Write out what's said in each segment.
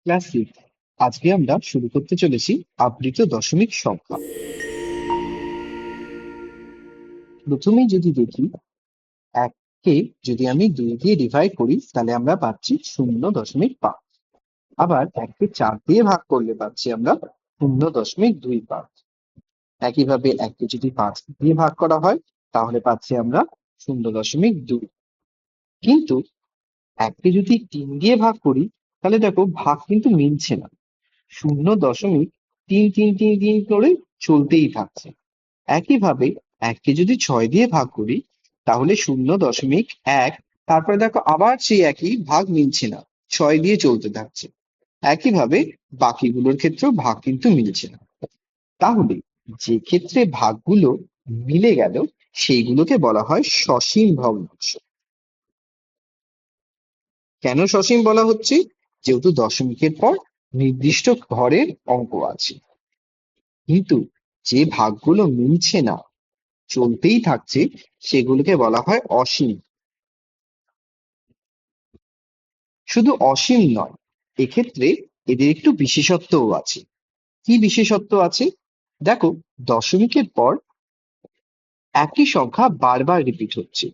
Class 6। আজকে আমরা শুরু করতে চলেছি আবৃত দশমিক সংখ্যা। প্রথমেই যদি দেখি, এককে যদি আমি 2 দিয়ে ডিভাইড করি তাহলে আমরা পাচ্ছি 0.5। আবার এককে 4 দিয়ে ভাগ করলে পাচ্ছি আমরা 0.25। একইভাবে এককে যদি 5 দিয়ে ভাগ করা হয় তাহলে পাচ্ছি আমরা 0.2। কিন্তু এককে যদি 3 দিয়ে ভাগ করি তাহলে দেখো ভাগ কিন্তু মিলছে না। 0.333 করে চলতেই থাকছে। একইভাবে এককে যদি 6 দিয়ে ভাগ করি তাহলে 0.1। তারপরে দেখো আবার সেই একই ভাগ মিলছে না, 6 দিয়ে চলতে থাকছে। একইভাবে বাকিগুলোর ক্ষেত্রেও ভাগ কিন্তু মিলছে না। তাহলে যে ক্ষেত্রে ভাগগুলো মিলে গেল সেইগুলোকে বলা হয় সসীম ভগ্নাংশ। কেন সসীম বলা হচ্ছে? যেহেতু দশমিকের পর নির্দিষ্ট ঘরের অঙ্ক আছে, কিন্তু যে ভাগগুলো মিলছে না, চলতেই থাকছে, সেগুলোকে বলা হয় অসীম। শুধু অসীম নয়, এক্ষেত্রে এদের একটু বিশেষত্বও আছে। কি বিশেষত্ব আছে? দেখো, দশমিকের পর একই সংখ্যা বারবার রিপিট হচ্ছে।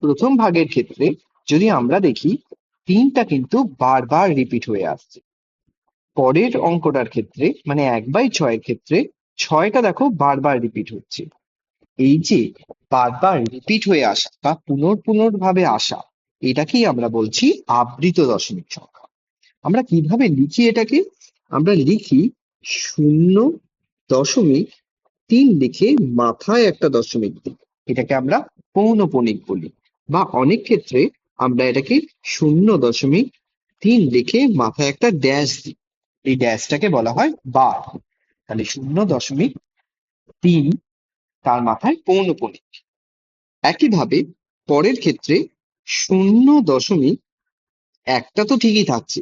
প্রথম ভাগের ক্ষেত্রে যদি আমরা দেখি, 3টা কিন্তু বারবার রিপিট হয়ে আসছে। পরের অঙ্কটার ক্ষেত্রে মানে 1/6 এর ক্ষেত্রে 6টা দেখো বারবার রিপিট হচ্ছে। এই যে বারবার রিপিট হয়ে আসা বা পুনর্ভাবে আসা, এটাকেই আমরা বলছি আবৃত দশমিক সংখ্যা। আমরা কিভাবে লিখি এটাকে? আমরা লিখি 0.3 লিখে মাথায় একটা দশমিক দিই, এটাকে আমরা পৌনঃপুনিক বলি। বা অনেক ক্ষেত্রে আমরা এটাকে 0.3 লিখে মাথায় একটা ড্যাশ দিই, এই ড্যাশটাকে বলা হয় বার। তাহলে 0.3 তার মাথায় পৌনঃপুনিক। একইভাবে পরের ক্ষেত্রে 0.1টা তো ঠিকই থাকছে,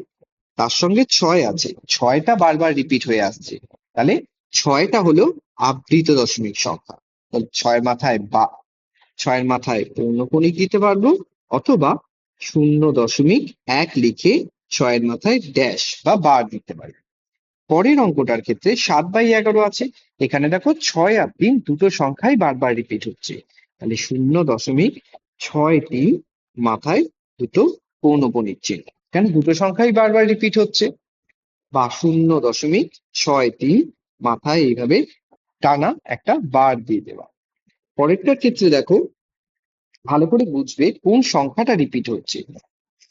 তার সঙ্গে 6 আছে, 6টা বারবার রিপিট হয়ে আসছে। তাহলে 6টা হলো আবৃত দশমিক সংখ্যা। তাহলে 6এর মাথায় পৌনঃপুনিক দিতে পারবো, অথবা 0.1 লিখে 6এর মাথায় ড্যাশ বা বার দিতে পারি। পরের অঙ্কটার ক্ষেত্রে 7/11 আছে। এখানে দেখো 6 আর 3 দুটো সংখ্যাই বারবার রিপিট হচ্ছে। তাহলে 0.63 মাথায় দুটো পৌনঃপুনিক চিহ্ন। কেন? দুটো সংখ্যাই বারবার রিপিট হচ্ছে। বা 0.63 মাথায় এইভাবে টানা একটা বার দিয়ে দেওয়া। পরেরটার ক্ষেত্রে দেখো, ভালো করে বুঝবে কোন সংখ্যাটা রিপিট হচ্ছে।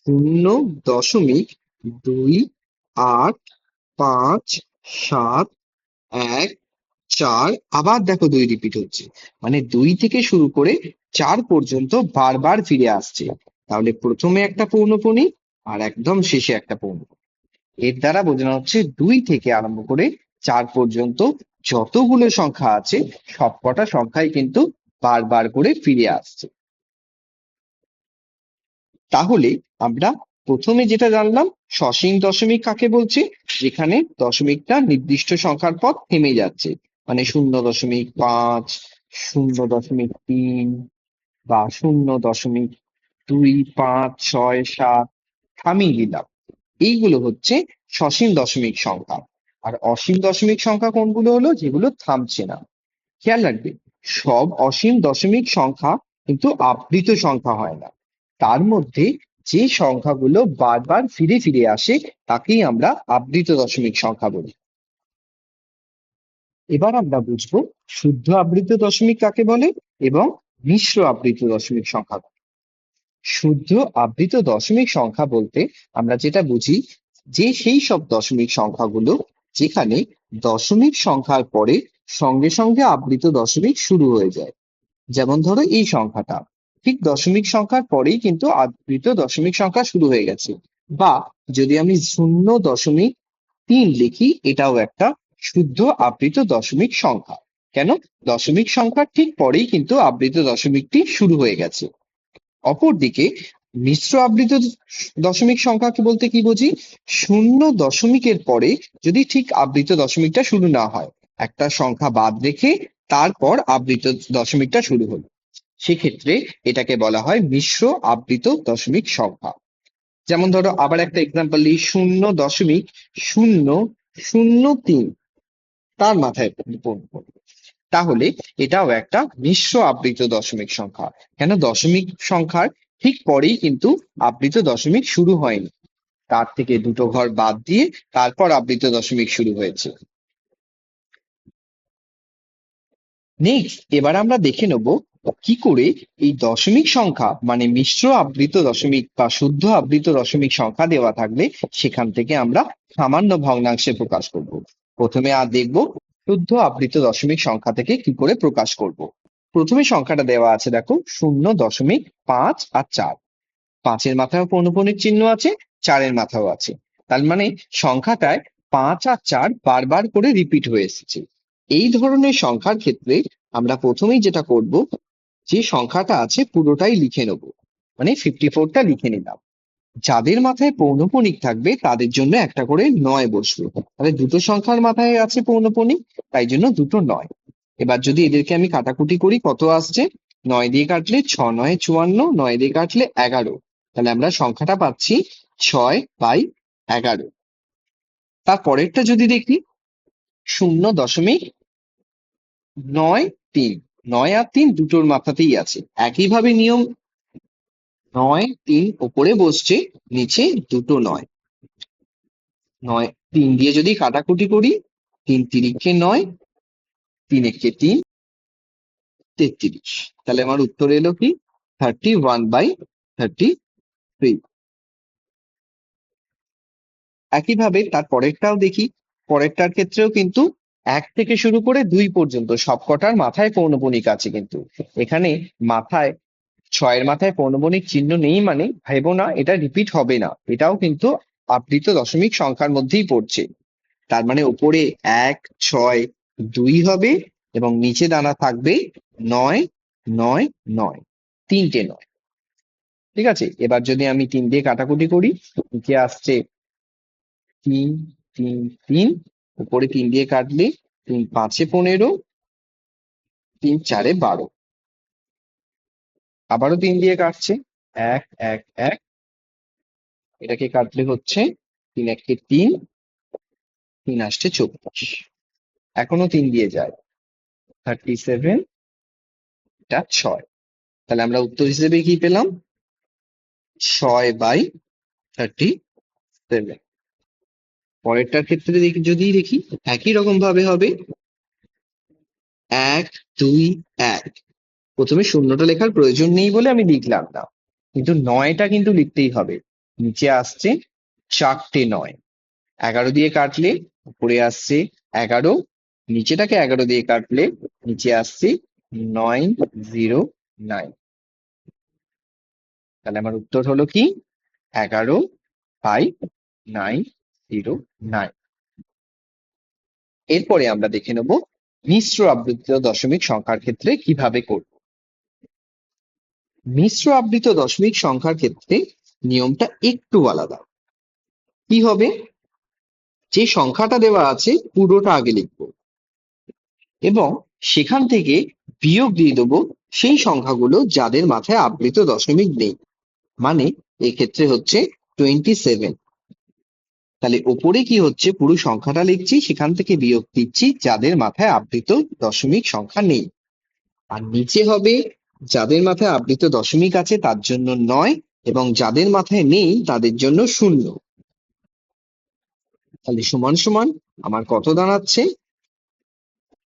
0.2 8 5 7 1 4, আবার দেখো 2 রিপিট হচ্ছে। মানে 2 থেকে শুরু করে 4 পর্যন্ত বারবার ফিরে আসছে। তাহলে প্রথমে একটা পৌনঃপুনিক আর একদম শেষে একটা পৌনঃপুনিক। এর দ্বারা বোঝানো হচ্ছে 2 থেকে আরম্ভ করে 4 পর্যন্ত যতগুলো সংখ্যা আছে সবকটা সংখ্যাই কিন্তু বারবার করে ফিরে আসছে। তাহলে আমরা প্রথমে যেটা জানলাম, সসীম দশমিক কাকে বলছে? যেখানে দশমিকটা নির্দিষ্ট সংখ্যার পর থেমে যাচ্ছে, মানে 0.5, 0.3 বা 0.25667 থামিয়ে দিলাম। এইগুলো হচ্ছে সসীম দশমিক সংখ্যা। আর অসীম দশমিক সংখ্যা কোনগুলো হলো? যেগুলো থামছে না। খেয়াল রাখবে, সব অসীম দশমিক সংখ্যা কিন্তু আবৃত সংখ্যা হয় না। তার মধ্যে যে সংখ্যাগুলো বারবার ফিরে ফিরে আসে তাকেই আমরা আবৃত দশমিক সংখ্যা বলি। এবার আমরা বুঝবো শুদ্ধ আবৃত দশমিক কাকে বলে এবং মিশ্র আবৃত দশমিক সংখ্যা। শুদ্ধ আবৃত দশমিক সংখ্যা বলতে আমরা যেটা বুঝি, যে সেই সব দশমিক সংখ্যাগুলো যেখানে দশমিক সংখ্যার পরে সঙ্গে সঙ্গে আবৃত দশমিক শুরু হয়ে যায়। যেমন ধরো এই সংখ্যাটা ঠিক দশমিক সংখ্যার পরেই কিন্তু আবৃত দশমিক সংখ্যা শুরু হয়ে গেছে। বা যদি আমি 0.3 লিখি, এটাও একটা শুদ্ধ আবৃত দশমিক সংখ্যা। কেন? দশমিক সংখ্যার ঠিক পরেই কিন্তু আবৃত দশমিকটি শুরু হয়ে গেছে। অপরদিকে মিশ্র আবৃত দশমিক সংখ্যাকে বলতে কি বুঝি? 0.এর পরে যদি ঠিক আবৃত দশমিকটা শুরু না হয়, একটা সংখ্যা বাদ রেখে তারপর আবৃত দশমিকটা শুরু হলো, সেক্ষেত্রে এটাকে বলা হয় মিশ্র আবৃত দশমিক সংখ্যা। যেমন ধরো আবার একটা এক্সাম্পল দিই, 0.003 তার মাথায় পড়বে। তাহলে এটাও একটা মিশ্র আবৃত দশমিক সংখ্যা। কেন? দশমিক সংখ্যার ঠিক পরেই কিন্তু আবৃত দশমিক শুরু হয়নি, তার থেকে দুটো ঘর বাদ দিয়ে তারপর আবৃত দশমিক শুরু হয়েছে। নেক্সট এবার আমরা দেখে নেব কি করে এই দশমিক সংখ্যা মানে মিশ্র আবৃত দশমিক বা শুদ্ধ আবৃত দশমিক সংখ্যা দেওয়া থাকলে সেখান থেকে আমরা সামান্য ভগ্নাংশে প্রকাশ করব। প্রথমে দেখব শুদ্ধ আবৃত দশমিক সংখ্যা থেকে কি করে প্রকাশ করব। প্রথমে সংখ্যাটা দেওয়া আছে, দেখো 0.5 আর 4। 5-এর মাথায় পৌনঃপুনিক চিহ্ন আছে, 4-এর মাথাও আছে। তার মানে সংখ্যাটায় 5 আর 4 বারবার করে রিপিট হয়ে এসেছে। এই ধরনের সংখ্যার ক্ষেত্রে আমরা প্রথমেই যেটা করব, যে সংখ্যাটা আছে পুরোটাই লিখে নেব, মানে 54টা লিখে নিলাম। যাদের মাথায় পৌনঃপুনিক থাকবে তাদের জন্য একটা করে 9 বসলো, তাহলে দুটো সংখ্যার মাথায় আছে পৌনঃপুনিক, তাই জন্য দুটো 9। এবার যদি এদেরকে আমি কাটাকুটি করি, কত আসছে? 9 দিয়ে কাটলে 6×9 = 54, 9 দিয়ে কাটলে 11। তাহলে আমরা সংখ্যাটা পাচ্ছি 6/11। তার পরেরটা যদি দেখি 0.93, 9 আর 3 দুটোর মাথাতেই আছে, একইভাবে নিয়ম। 9 3 ওপরে বসছে, নিচে দুটো 9। 9 3 দিয়ে যদি কাটাকুটি করি, 3 3-কে 9, 3 3 33। তাহলে আমার উত্তর এলো কি 31/33। একইভাবে তার পরেরটাও দেখি। পরেরটার ক্ষেত্রেও কিন্তু 1 থেকে শুরু করে 2 পর্যন্ত সবকটার মাথায় পৌনঃপুনিক আছে, কিন্তু এখানে মাথায় 6-এর মাথায় পৌনঃপুনিক চিহ্ন নেই মানে ভেবো না এটা রিপিট হবে না, এটাও কিন্তু আবৃত দশমিক সংখ্যার মধ্যেই পড়ছে। তার মানে উপরে 1 6 2 হবে এবং নিচে দানা থাকবে 9 9 9, তিনটে 9। ঠিক আছে, এবার যদি আমি 3 দিয়ে কাটাকুটি করি, নিচে আসছে 3 3 3, উপরে 3 দিয়ে কাটলে 3 5-এ 15, 3 4-এ 12। আবারও 3 দিয়ে কাটছে 1 1 1, এটাকে কাটলে হচ্ছে 3 1-কে 3, 3 আসছে 24। এখনো 3 দিয়ে যায় 37, এটা 6। তাহলে আমরা উত্তর হিসেবে কি পেলাম? 6/37। পরেরটার ক্ষেত্রে যদি দেখি একই রকম ভাবে হবে 1 2 1। প্রথমে শূন্যটা লেখার প্রয়োজন নেই বলে আমি লিখলাম না, কিন্তু 9টা কিন্তু লিখতেই হবে। নিচে আসছে 4টে 9, 11 দিয়ে কাটলে উপরে আসছে 11, নিচেটাকে 11 দিয়ে কাটলে নিচে আসছে 909। তাহলে আমার উত্তর হলো কি 11/909। এরপরে আমরা দেখে নেব মিশ্র আবৃত দশমিক সংখ্যার ক্ষেত্রে কিভাবে করব। মিশ্র আবৃত দশমিক সংখ্যার ক্ষেত্রে নিয়মটা একটু আলাদা। কি হবে? যে সংখ্যাটা দেওয়া আছে পুরোটা আগে লিখব এবং সেখান থেকে বিয়োগ দিয়ে দেবো সেই সংখ্যাগুলো যাদের মাথায় আবৃত দশমিক নেই, মানে এক্ষেত্রে হচ্ছে 27। তাহলে ওপরে কি হচ্ছে, পুরো সংখ্যাটা লিখছি, সেখান থেকে বিয়োগ দিচ্ছি যাদের মাথায় আবৃত দশমিক সংখ্যা নেই। আর নিচে হবে যাদের মাথায় আবৃত দশমিক আছে তার জন্য 9 এবং যাদের মাথায় নেই তাদের জন্য 0। তাহলে সমান সমান আমার কত দাঁড়াচ্ছে?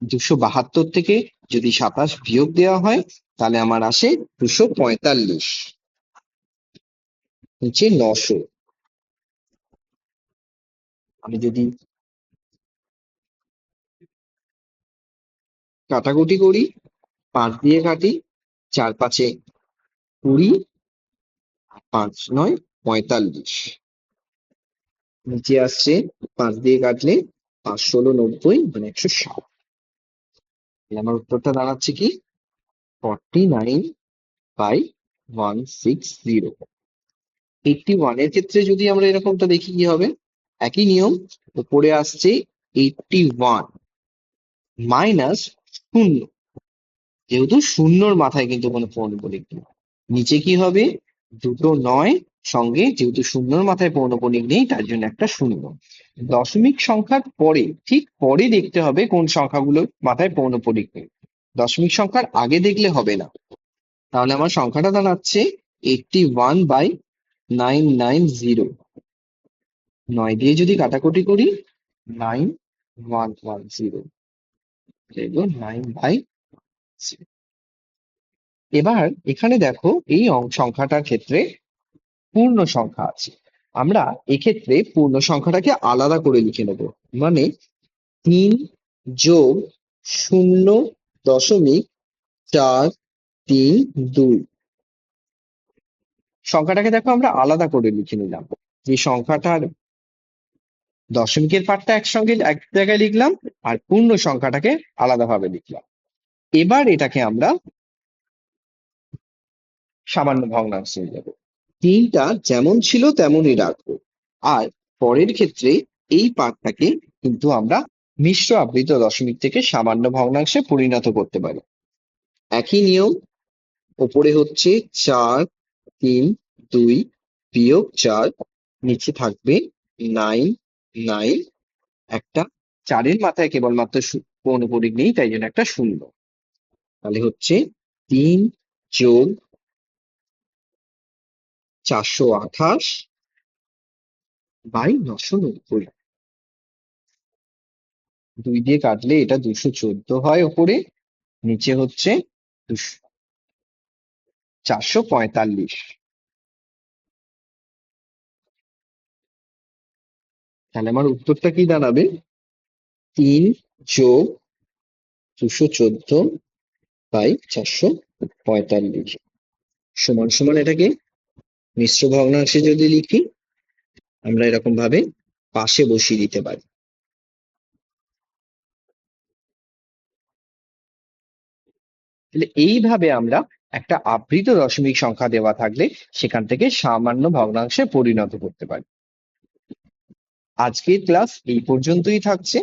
272 থেকে যদি 27 বিয়োগ দেওয়া হয় তাহলে আমার আসে 245, নিচে 900। আমি যদি কাটাকুটি করি, 5 দিয়ে কাটি, 4 5-এ 20, 5 9 45, নিচে আসছে 5 দিয়ে কাটলে 5 16 90, মানে 160। আমার উত্তরটা দাঁড়াচ্ছে কি 49/160। 81 এর ক্ষেত্রে যদি আমরা এরকমটা দেখি কি হবে, একই নিয়ম। উপরে আসছে 81 মাইনাস 0, যেহেতু শূন্যর মাথায় কিন্তু কোনো পৌনঃপুনিক নেই। নিচে কি হবে? দুটো 9 সঙ্গে যেহেতু শূন্যর মাথায় পৌনঃপুনিক নেই তার জন্য একটা শূন্য। দশমিক সংখ্যার পরে, ঠিক পরে দেখতে হবে কোন সংখ্যাগুলোর মাথায় পৌনঃপুনিক নেই, দশমিক সংখ্যার আগে দেখলে হবে না। তাহলে আমার সংখ্যাটা দাঁড়াচ্ছে 81/990। 9 দিয়ে যদি কাটাকুটি করি 9110, 9/0। এবার এখানে দেখো এই সংখ্যাটার ক্ষেত্রে পূর্ণ সংখ্যা আছে। আমরা এক্ষেত্রে পূর্ণ সংখ্যাটাকে আলাদা করে লিখে নেব। মানে 3+0.432। সংখ্যাটাকে দেখো আমরা আলাদা করে লিখে নিলাম। যে সংখ্যাটার দশমিকের পার্টটা একসঙ্গে এক জায়গায় লিখলাম, আর পূর্ণ সংখ্যাটাকে আলাদাভাবে লিখলাম। এবার এটাকে আমরা সামান্য ভগ্নাংশে নিয়ে যাবো। 3টা যেমন ছিল তেমনই রাখবো। আর পরের ক্ষেত্রে এই পার্টটাকে কিন্তু আমরা মিশ্র আবৃত দশমিক থেকে সামান্য ভগ্নাংশে পরিণত করতে পারি। একই নিয়ম, ওপরে হচ্ছে 4, 3, 2 - 4, নিচে থাকবে 9, 9। একটা 4-এর মাথায় কেবলমাত্র পৌনঃপুনিক নেই তাই জন্য একটা শূন্য। তাহলে হচ্ছে 3+428/990। 2 দিয়ে কাটলে এটা 214 হয় ওপরে, নিচে হচ্ছে 445। তাহলে আমার উত্তরটা কি দাঁড়াবে? 3+214/445 সমান সমান, এটাকে মিশ্র ভগ্নাংশে যদি লিখি আমরা এরকম ভাবে পাশে বসিয়ে দিতে পারি। তাহলে এইভাবে আমরা একটা আবৃত দশমিক সংখ্যা দেওয়া থাকলে সেখান থেকে সামান্য ভগ্নাংশে পরিণত করতে পারি। আজকের ক্লাস এই পর্যন্তই থাকছে।